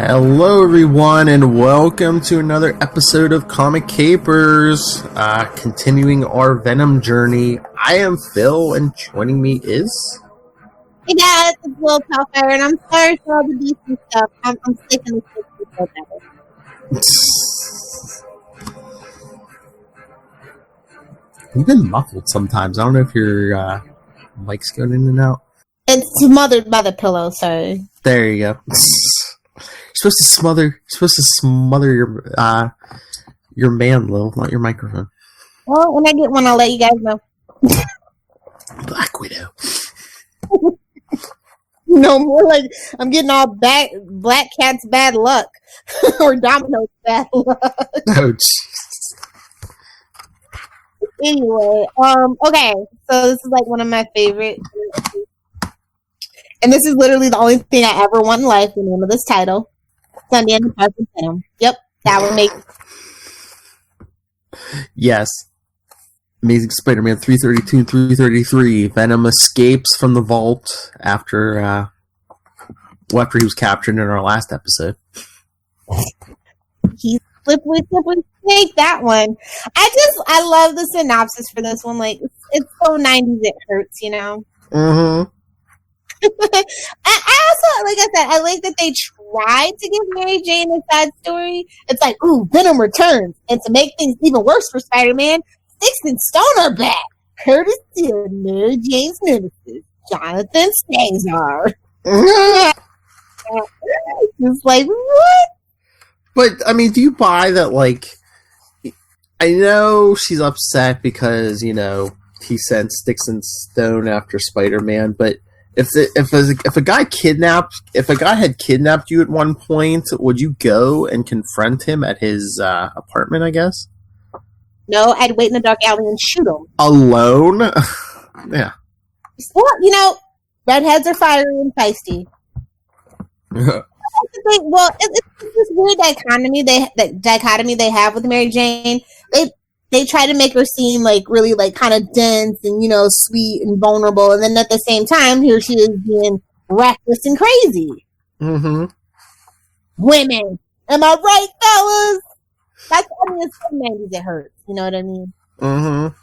Hello everyone and welcome to another episode of Comic Capers, continuing our Venom journey. I am Phil and joining me is... Hey guys, it's Will Telfair and I'm sorry for all the decent stuff. I'm sick and sick of You've been muffled sometimes. I don't know if your mic's going in and out. It's smothered by the pillow, sorry. There you go. You're supposed to smother your man, Lil, not your microphone. Well, when I get one, I'll let you guys know. Black Widow. No, more like I'm getting all Black Cat's bad luck. Or Domino's bad luck. Oh, jeez. Anyway, okay, so this is like one of my favorite. And this is literally the only thing I ever want in life, the name of this title. Sunday and the Park with Venom. Yep, that would make... Yes. Amazing Spider-Man 332 and 333. Venom escapes from the vault after he was captured in our last episode. He's slippery snake, that one. I love the synopsis for this one. Like, it's so 90s it hurts, you know? Mm-hmm. I also, like I said, I like that they tried to give Mary Jane a side story. It's like, ooh, Venom returns. And to make things even worse for Spider-Man, Styx and Stone are back. Courtesy of Mary Jane's nemesis, Jonathan Stazar. It's like, what? But, I mean, do you buy that, like, I know she's upset because, you know, he sent Styx and Stone after Spider-Man, but if a guy had kidnapped you at one point, would you go and confront him at his apartment, I guess? No, I'd wait in the dark alley and shoot him. Alone? Yeah. Well, you know, redheads are fiery and feisty. Well, it's this weird dichotomy they have with Mary Jane. They try to make her seem like really like kind of dense and, you know, sweet and vulnerable, and then at the same time, here she is being reckless and crazy. Mm-hmm. Women, am I right, fellas? It's so 90s it hurts. You know what I mean? Mm-hmm.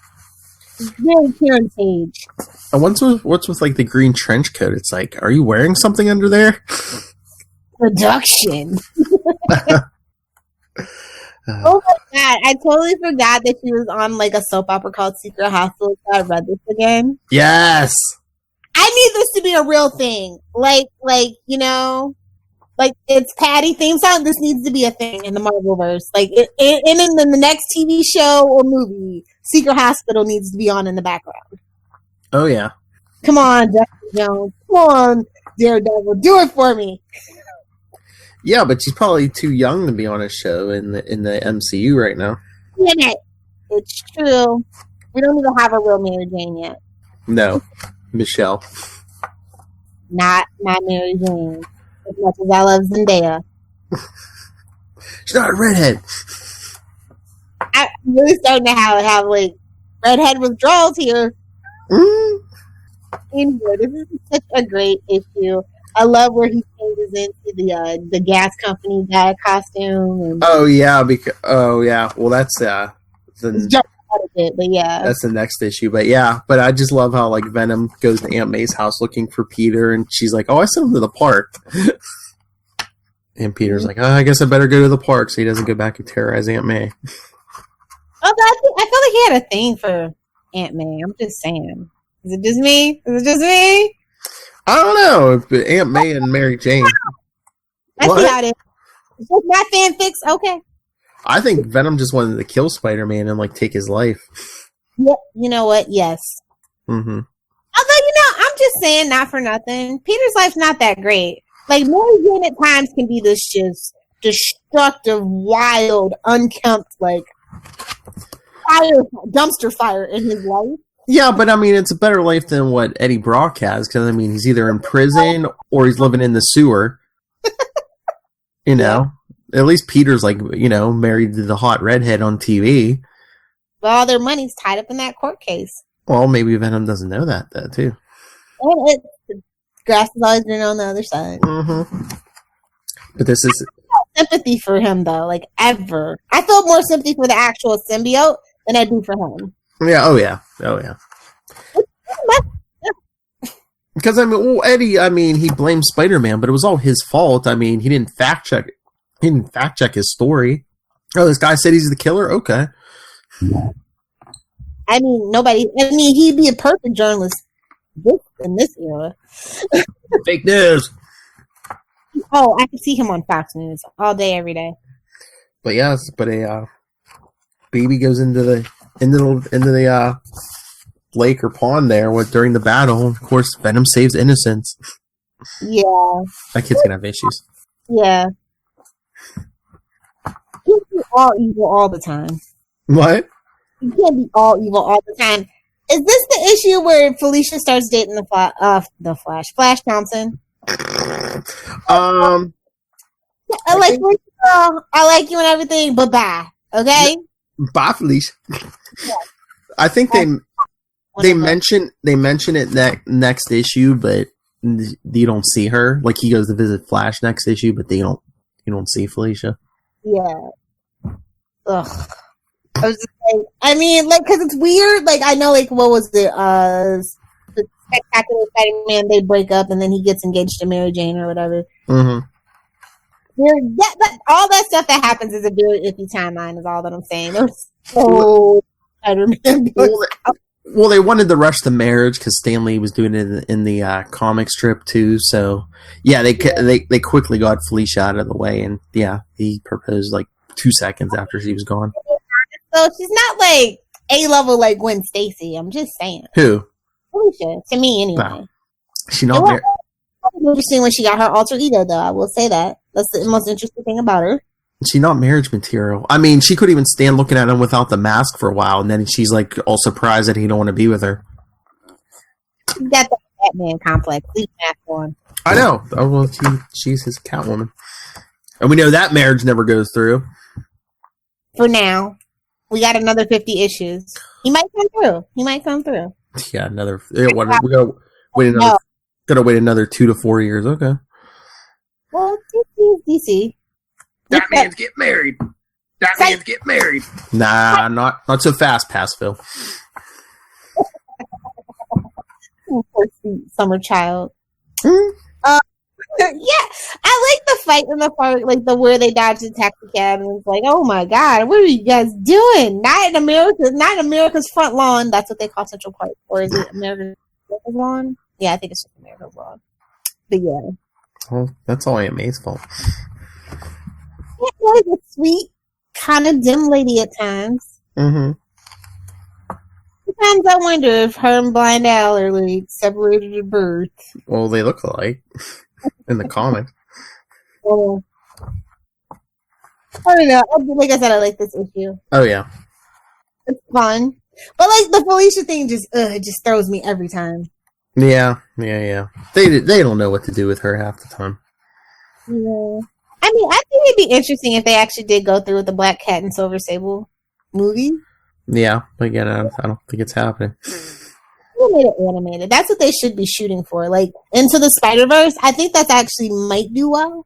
It's very Karen Page. And what's with like the green trench coat? It's like, are you wearing something under there? Production. Oh my god, I totally forgot that she was on like a soap opera called Secret Hospital, so I read this again. Yes! I need this to be a real thing. Like, you know, like it's Patty theme song. This needs to be a thing in the Marvelverse. Like, in the next TV show or movie, Secret Hospital needs to be on in the background. Oh, yeah. Come on, Jessica Jones. Come on, Daredevil. Do it for me. Yeah, but she's probably too young to be on a show in the MCU right now. Yeah, it's true. We don't even have a real Mary Jane yet. No, Michelle. Not Mary Jane. As much as I love Zendaya. She's not a redhead. I'm really starting to have like redhead withdrawals here. Mm. Anyway, this is such a great issue. I love where he changes into the gas company guy costume. And oh yeah, well that's it's jumping out of it, but yeah, that's the next issue. But yeah, but I just love how like Venom goes to Aunt May's house looking for Peter, and she's like, "Oh, I sent him to the park." And Peter's like, "Oh, I guess I better go to the park so he doesn't go back and terrorize Aunt May." I feel like he had a thing for Aunt May. I'm just saying. Is it just me? I don't know, but Aunt May and Mary Jane. I see how it is. It's just my fanfics. Okay. I think Venom just wanted to kill Spider-Man and like take his life. Yep. You know what? Yes. Mm-hmm. Although, you know, I'm just saying, not for nothing. Peter's life's not that great. Like, Mary Jane at times can be this just destructive, wild, unkempt, like dumpster fire in his life. Yeah, but I mean, it's a better life than what Eddie Brock has, because I mean, he's either in prison or he's living in the sewer. You know, at least Peter's like, you know, married to the hot redhead on TV. But all their money's tied up in that court case. Well, maybe Venom doesn't know that, too. The grass is always been on the other side. Mm-hmm. But this is sympathy for him though, like ever. I felt more sympathy for the actual symbiote than I do for him. Yeah. Oh yeah. Because I mean, Eddie. I mean, he blamed Spider-Man, but it was all his fault. I mean, he didn't fact check. He didn't fact check his story. Oh, this guy said he's the killer. Okay. I mean, he'd be a perfect journalist in this era. Fake news. Oh, I can see him on Fox News all day, every day. But yes, a baby goes into the lake or pond there during the battle. Of course, Venom saves innocents. Yeah, that kid's gonna have issues. Yeah, you can't be all evil all the time. What? You can't be all evil all the time. Is this the issue where Felicia starts dating Flash Thompson? I like you and everything, but bye. Okay. Bye, Felicia. Yeah. I think they mention it next issue, but you don't see her. Like he goes to visit Flash next issue, but you don't see Felicia. Yeah. Ugh. I was just like, I mean, like, because it's weird. Like, I know, like, what was the Spectacular Spider-Man? They break up, and then he gets engaged to Mary Jane or whatever. Mm-hmm. All that stuff that happens is a very iffy timeline. Is all that I'm saying. So Spider-Man. Well, they wanted to rush the marriage because Stan Lee was doing it in the comic strip too. So yeah, they quickly got Felicia out of the way, and yeah, he proposed like 2 seconds after she was gone. So she's not like A-level like Gwen Stacy. I'm just saying. Who? Felicia, to me anyway. Wow. She not married. Interesting when she got her alter ego, though. I will say that. That's the most interesting thing about her. She's not marriage material. I mean, she could even stand looking at him without the mask for a while, and then she's like all surprised that he don't want to be with her. She's got the Batman complex. Leave the mask on. I know. Oh, well, she's his Catwoman, and we know that marriage never goes through. For now, we got another 50 issues. He might come through. Yeah, another. We gotta wait another 2 to 4 years. Okay. Well, DC. That man's get married. Nah, not so fast, Passville. Summer child. Yeah, I like the fight in the park, like where they dodge the taxi cab, and it's like, oh my god, what are you guys doing? Not in America's front lawn. That's what they call Central Park, or is it America's lawn? Yeah, I think it's just America's lawn. But yeah, well, that's all Aunt May's fault. Yeah, like a sweet, kind of dim lady at times. Mm-hmm. Sometimes I wonder if her and Blind Al are like separated at birth. Well, they look alike in the comics. I don't know. Like I said, I like this issue. Oh yeah, it's fun. But like the Felicia thing, it just throws me every time. Yeah. They don't know what to do with her half the time. Yeah. I mean, I think it'd be interesting if they actually did go through with the Black Cat and Silver Sable movie. Yeah, but again, I don't think it's happening. They made it animated. That's what they should be shooting for. Like, Into the Spider-Verse, I think that actually might do well.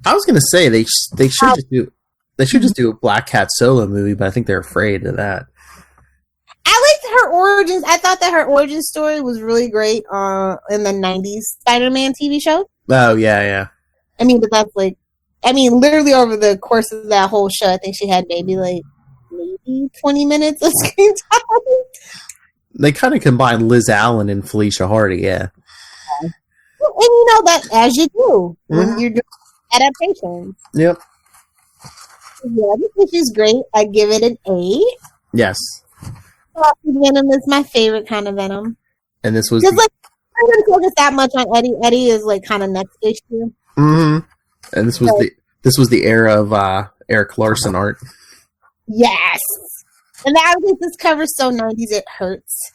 I was gonna say they should just do a Black Cat solo movie, but I think they're afraid of that. I liked her origins. I thought that her origin story was really great in the 90s Spider-Man TV show. Oh, yeah. I mean, but that's like, literally over the course of that whole show, I think she had maybe 20 minutes of screen time. They kind of combined Liz Allen and Felicia Hardy, yeah. And you know that as you do when you're doing adaptations. Yep. Yeah, this issue's great. I give it an A. Yes. Venom is my favorite kind of Venom. And this was... I didn't focus that much on Eddie. Eddie is kind of next issue. Mm-hmm. And this was the era of Eric Larson art. Yes. And I think this cover's so 90s it hurts.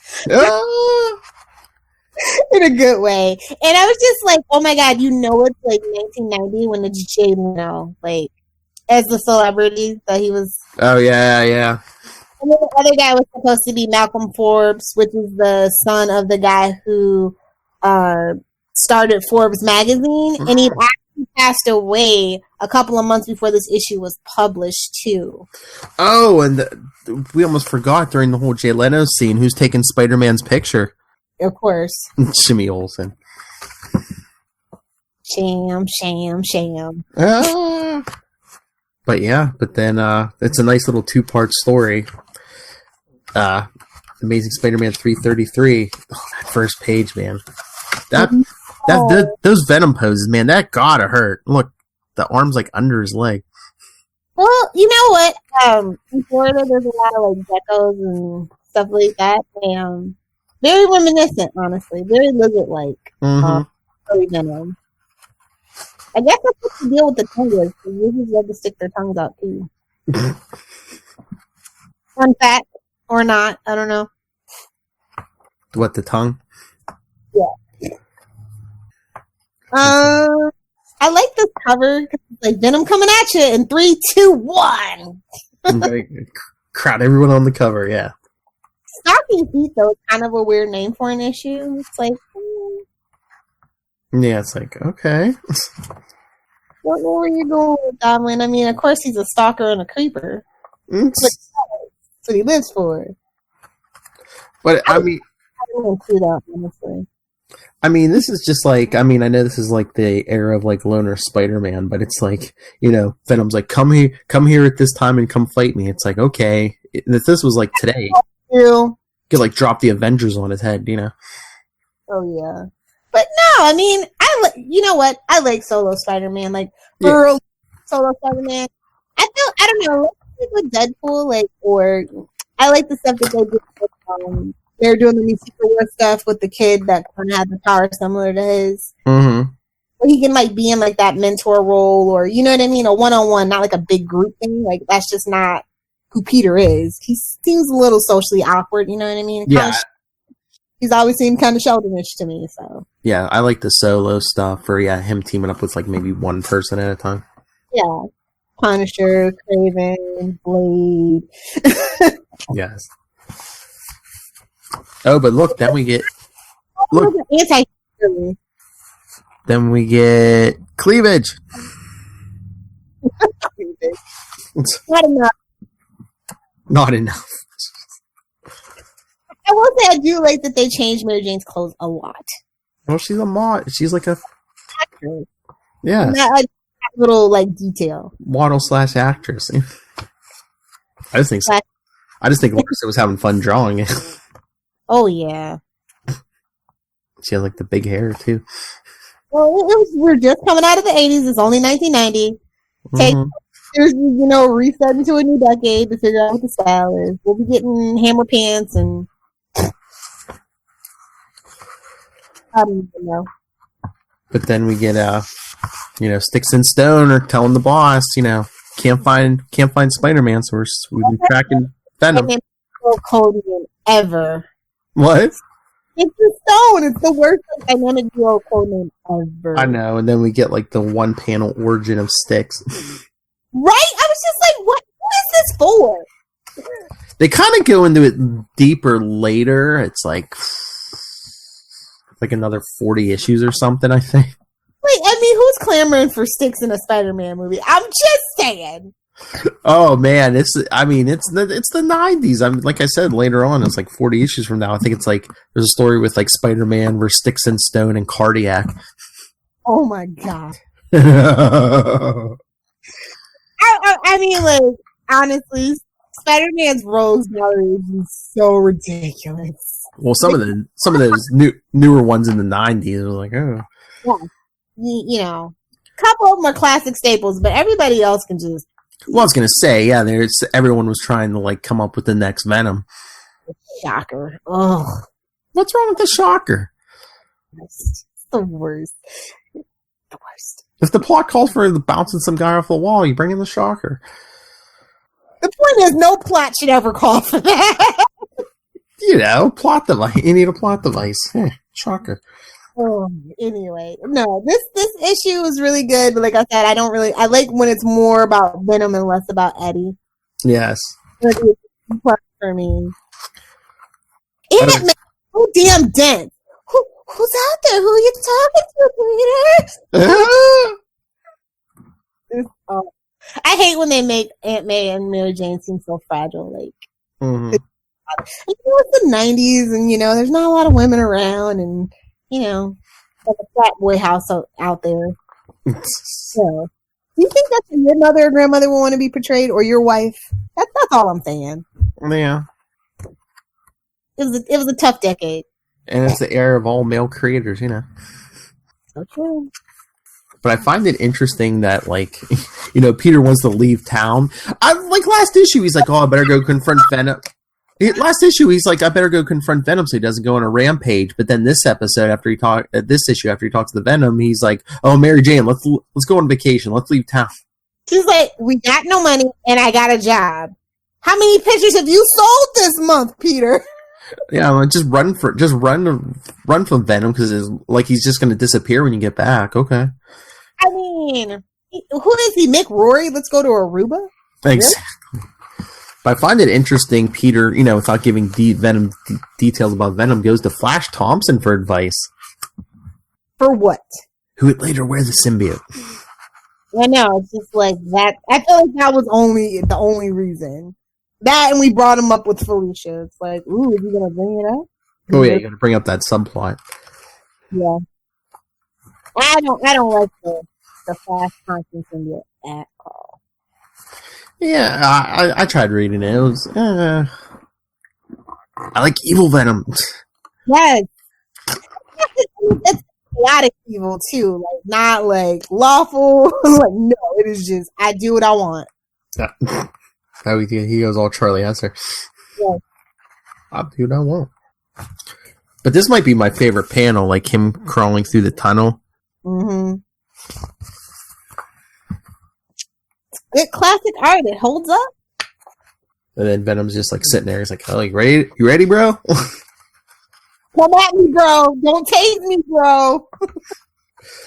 In a good way. And I was just like, oh my god, it's 1990 when it's Jay Leno, as the celebrity that he was. Oh, yeah. And then the other guy was supposed to be Malcolm Forbes, which is the son of the guy who started Forbes magazine. Mm-hmm. And he'd actually passed away a couple of months before this issue was published, too. Oh, and we almost forgot during the whole Jay Leno scene who's taking Spider-Man's picture. Of course. Jimmy Olsen. Sham. But yeah, then it's a nice little 2-part story. Amazing Spider-Man 333. Oh, that first page, man. Those Venom poses, man, that gotta hurt. Look, the arm's like under his leg. Well, you know what? In Florida, there's a lot of like geckos and stuff like that. Very reminiscent, honestly. Very lizard-like. Very Venom. I guess that's what the deal with the tongue is. Because lizards love to stick their tongues out too. Fun fact, or not? I don't know. What, the tongue? Yeah. I like this cover. It's like Venom coming at you in 3, 2, 1. Crowd everyone on the cover, yeah. Stalking Feet, though, is kind of a weird name for an issue. It's like, yeah, it's like, okay. What were you doing with Goblin? I mean, of course, he's a stalker and a creeper. That's what he lives for. But I mean, I don't include that, honestly. I mean, this is just like, I mean, I know this is like the era of like Loner Spider-Man, but it's like, you know, Venom's like, come here at this time and come fight me. It's like, okay, if this was like today, you could like drop the Avengers on his head, you know? Oh yeah, but no, I mean, you know what? I like Solo Spider-Man, like early Solo Spider-Man. I don't know, like with Deadpool, like, or I like the stuff that they did with, they're doing the new Secret War stuff with the kid that kind of has the power similar to his. Mm-hmm. Where he can like be in like that mentor role, or you know what I mean, a one-on-one, not like a big group thing. Like that's just not who Peter is. He seems a little socially awkward. You know what I mean? Yeah. He's always seemed kind of Sheldonish to me. So yeah, I like the Solo stuff, or him teaming up with like maybe one person at a time. Yeah, Punisher, Kraven, Blade. Yes. Oh, but look, then we get then we get cleavage. Not enough. Not enough. I will say I do like that they changed Mary Jane's clothes a lot. Well, she's a mod. She's like a actress. Yeah. That little like detail. Model / actress. I just think Larissa was having fun drawing it. Oh yeah. She has like the big hair too. Well, we're just coming out of the 80s. It's only 1990. Take years, reset into a new decade to figure out what the style is. We'll be getting hammer pants and I don't even know. But then we get Styx and Stone are telling the boss, can't find Spider-Man, so we've been tracking Venom. Code name ever. What? It's the Stone. It's the worst dynamic duo code name ever. I know, and then we get like the one panel origin of Styx. Right? I was just like, what is this for? They kind of go into it deeper later. It's like another 40 issues or something, I think. Wait, I mean, who's clamoring for Styx in a Spider-Man movie? I'm just saying. Oh man, it's the 90s. I'm like I said, later on, it's like 40 issues from now. I think it's like there's a story with like Spider-Man versus Styx and Stone and Cardiac. Oh my god. I mean, like, honestly, Spider-Man's rose gallery is so ridiculous. Well, some of those newer ones in the 90s were like, oh. Yeah. A couple of them are classic staples, but everybody else can just... Well, I was going to say, yeah, everyone was trying to, like, come up with the next Venom. Shocker. Ugh. What's wrong with the Shocker? It's the worst. The worst. If the plot calls for bouncing some guy off the wall, you bring in the Shocker. The point is, no plot should ever call for that. Plot device. You need a plot device. Shocker. Oh, anyway, no, this issue is really good, but like I said, I like when it's more about Venom and less about Eddie. Yes. It's for me. And it makes no damn dent. Who's out there? Who are you talking to, Peter? I hate when they make Aunt May and Mary Jane seem so fragile. Like, it's the 90s, and there's not a lot of women around, and like a frat boy house out there. So, do you think that's your mother or grandmother would want to be portrayed, or your wife? That's all I'm saying. Yeah. It was a tough decade. And it's the era of all male creators, So true. But I find it interesting that, like, Peter wants to leave town. Like, last issue, he's like, I better go confront Venom. Last issue, he's like, I better go confront Venom so he doesn't go on a rampage. But then this episode, after he talks to the Venom, he's like, oh, Mary Jane, let's go on vacation. Let's leave town. She's like, we got no money and I got a job. How many pictures have you sold this month, Peter? Yeah, just run from Venom because it's like he's just going to disappear when you get back. Okay. I mean, who is he? Mick Rory? Let's go to Aruba? Thanks. Really? But I find it interesting, Peter, without giving Venom details about Venom, goes to Flash Thompson for advice. For what? Who would later wear the symbiote. I know, it's just like that. I feel like that was the only reason. That, and we brought him up with Felicia. It's like, ooh, is he going to bring it up? Oh, yeah, you got to bring up that subplot. Yeah. I don't like the Flash Thompson symbiote at all. Yeah, I tried reading it. It was, I like evil Venom. Yes. It's chaotic evil, too. Like, not, like, lawful. Like, no, it is just, I do what I want. Yeah. He goes all Charlie Hesser. Yeah. I'll do what I want. But this might be my favorite panel, like him crawling through the tunnel. Mm-hmm. Good classic art. It holds up. And then Venom's just like sitting there. He's like, "Oh, you ready? You ready, bro? Come at me, bro. Don't tase me, bro.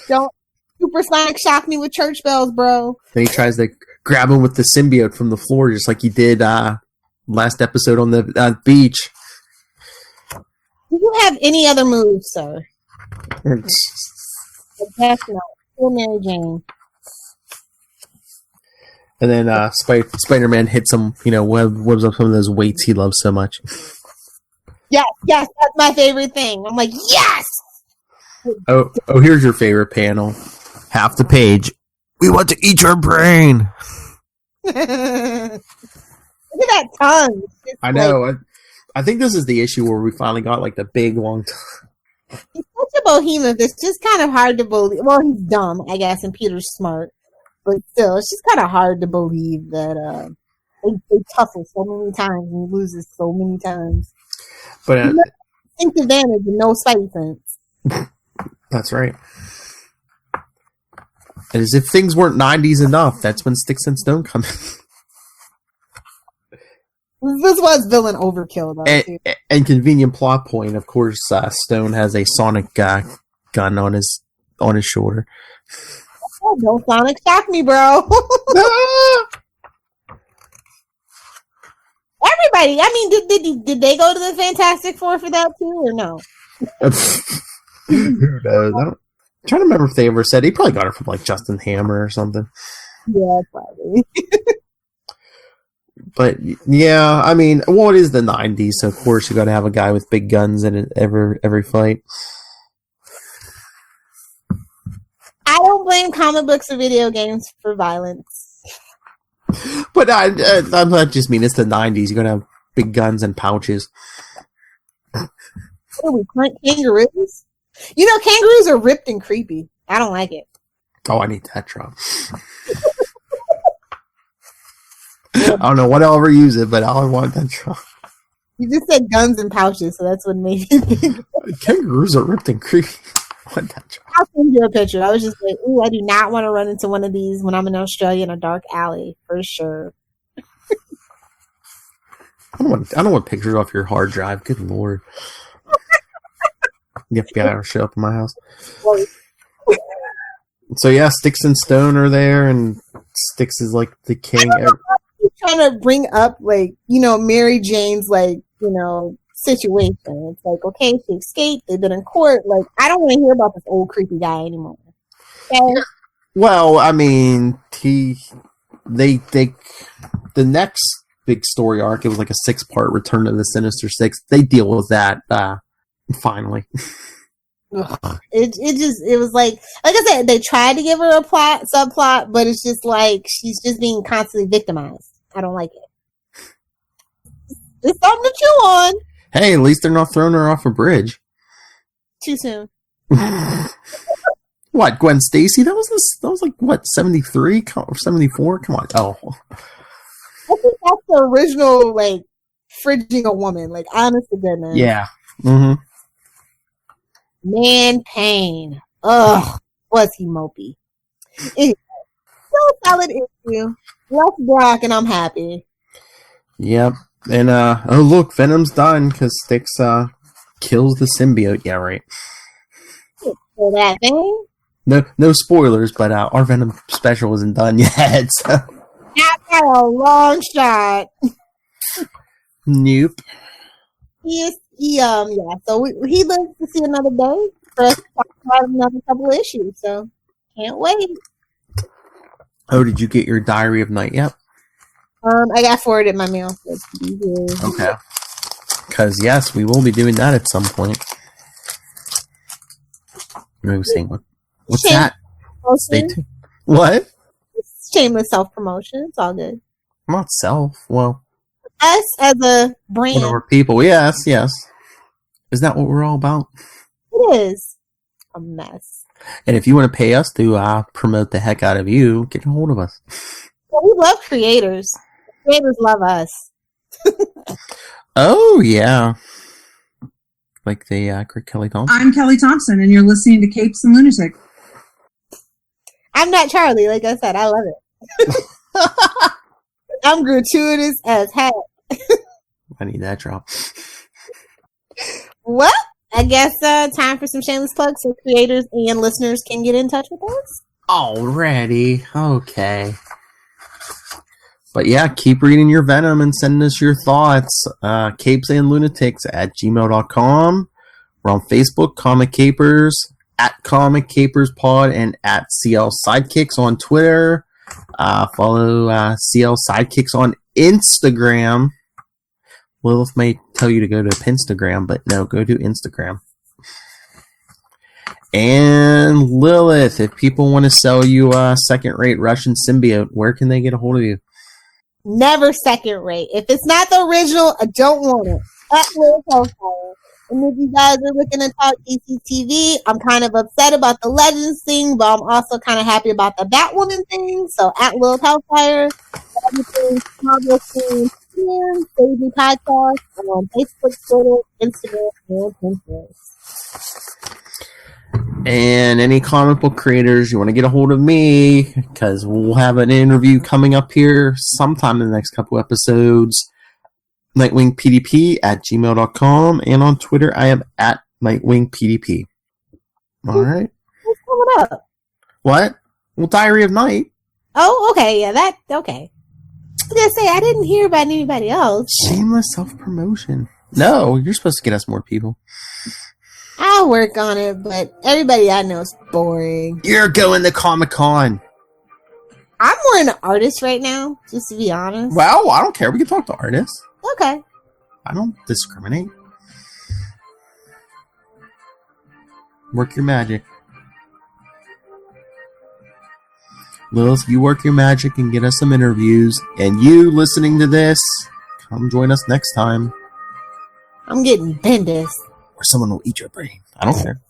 Don't supersonic shock me with church bells, bro." Then he tries to grab him with the symbiote from the floor, just like he did last episode on the beach. Do you have any other moves, sir? That's not. Poor Mary Jane. And then Spider-Man hits him, webs up some of those weights he loves so much. Yes, that's my favorite thing. I'm like, yes! Oh, here's your favorite panel. Half the page. We want to eat your brain. Look at that tongue. I know. I think this is the issue where we finally got like the big long tongue. He's such a bohemian. It's just kind of hard to believe. Well, he's dumb, I guess, and Peter's smart. But still, it's just kind of hard to believe that they tussle so many times and he loses so many times. But think advantage and no spidey sense. That's right. And as if things weren't 90s enough, that's when Styx and Stone come in. This was villain overkill, though. And convenient plot point, of course, Stone has a sonic gun on his shoulder. Oh, don't sonic shock me, bro. Everybody, I mean, did they go to the Fantastic Four for that too, or no? Who knows? I'm trying to remember if they ever said. He probably got it from like Justin Hammer or something. Yeah, probably. But yeah, I mean, well, it is the 90s, so of course you got to have a guy with big guns in it every fight. I don't blame comic books or video games for violence. But I'm not just mean it's the 90s. You're gonna have big guns and pouches. What are we, kangaroos? Kangaroos are ripped and creepy. I don't like it. Oh, I need that drop. I don't know what I'll ever use it, but I want that drop. You just said guns and pouches, so that's what made me think. Kangaroos are ripped and creepy. I'll send you a picture. I was just like, ooh, I do not want to run into one of these when I'm in Australia in a dark alley, for sure. I don't want pictures off your hard drive. Good lord. The FBI will show up in my house. So yeah, Styx and Stone are there, and Styx is like the king. He's trying to bring up, like, Mary Jane's, like, situation. It's like, okay, she escaped. They've been in court. Like, I don't want to hear about this old creepy guy anymore. Okay? Well, I mean, he the next big story arc, it was like a 6-part Return of the Sinister Six. They deal with that finally. It was like I said, they tried to give her a subplot, but it's just like she's just being constantly victimized. I don't like it. It's something to chew on. Hey, at least they're not throwing her off a bridge. Too soon. What, Gwen Stacy? That was like what, 73 or 74? Come on. Oh. I think that's the original, like, fridging a woman. Like, honest to goodness. Yeah. Mm-hmm. Man pain. Ugh. Was he mopey? Anyway, still a solid issue. Less Brock, and I'm happy. Yep. And, oh, look, Venom's done because Styx kills the symbiote. Yeah, right. For that thing? No spoilers, but our Venom special isn't done yet. So. Not by a long shot. Nope. Yeah. So he lives to see another day for us to talk about another couple issues. So can't wait. Oh, did you get your Diary of Night yet? I got forwarded my mail. Okay. Because yes, we will be doing that at some point. What was saying? What's that? Stay tuned. What? It's shameless self-promotion. It's all good. Not self. Well, us as a brand. One of our people. Yes. Isn't that what we're all about? It is a mess. And if you want to pay us to promote the heck out of you, get a hold of us. Well, we love creators. Creators love us. Oh, yeah. Like the Kelly Thompson. I'm Kelly Thompson, and you're listening to Capes and Lunatic. I'm not Charlie. Like I said, I love it. I'm gratuitous as heck. I need that drop. Well, I guess time for some shameless plugs so creators and listeners can get in touch with us. Already. Okay. But yeah, keep reading your Venom and sending us your thoughts. capesandlunatics@gmail.com. We're on Facebook, Comic Capers, @ComicCapersPod, and @CL Sidekicks on Twitter. Follow CL Sidekicks on Instagram. Lilith may tell you to go to Pinstagram, but no, go to Instagram. And Lilith, if people want to sell you a second-rate Russian symbiote, where can they get a hold of you? Never second rate. If it's not the original, I don't want it. Lilith Hellfire. And if you guys are looking to talk DCTV, I'm kind of upset about the Legends thing, but I'm also kind of happy about the Batwoman thing. So @Lilith Hellfire, everything, Marvel scene, Save Me Podcast on Facebook, Twitter, Instagram, and Pinterest. And any comic book creators, you want to get a hold of me, because we'll have an interview coming up here sometime in the next couple episodes. NightwingPDP@gmail.com, and on Twitter I am @NightwingPDP. All right. What's coming up? What? Well, Diary of Night. Oh, okay. Yeah, okay. I was going to say, I didn't hear about anybody else. Shameless self-promotion. No, you're supposed to get us more people. I'll work on it, but everybody I know is boring. You're going to Comic-Con. I'm more into artists right now, just to be honest. Well, I don't care. We can talk to artists. Okay. I don't discriminate. Work your magic. Lilith, you work your magic and get us some interviews. And you listening to this, come join us next time. I'm getting bendis. Or someone will eat your brain. I don't care.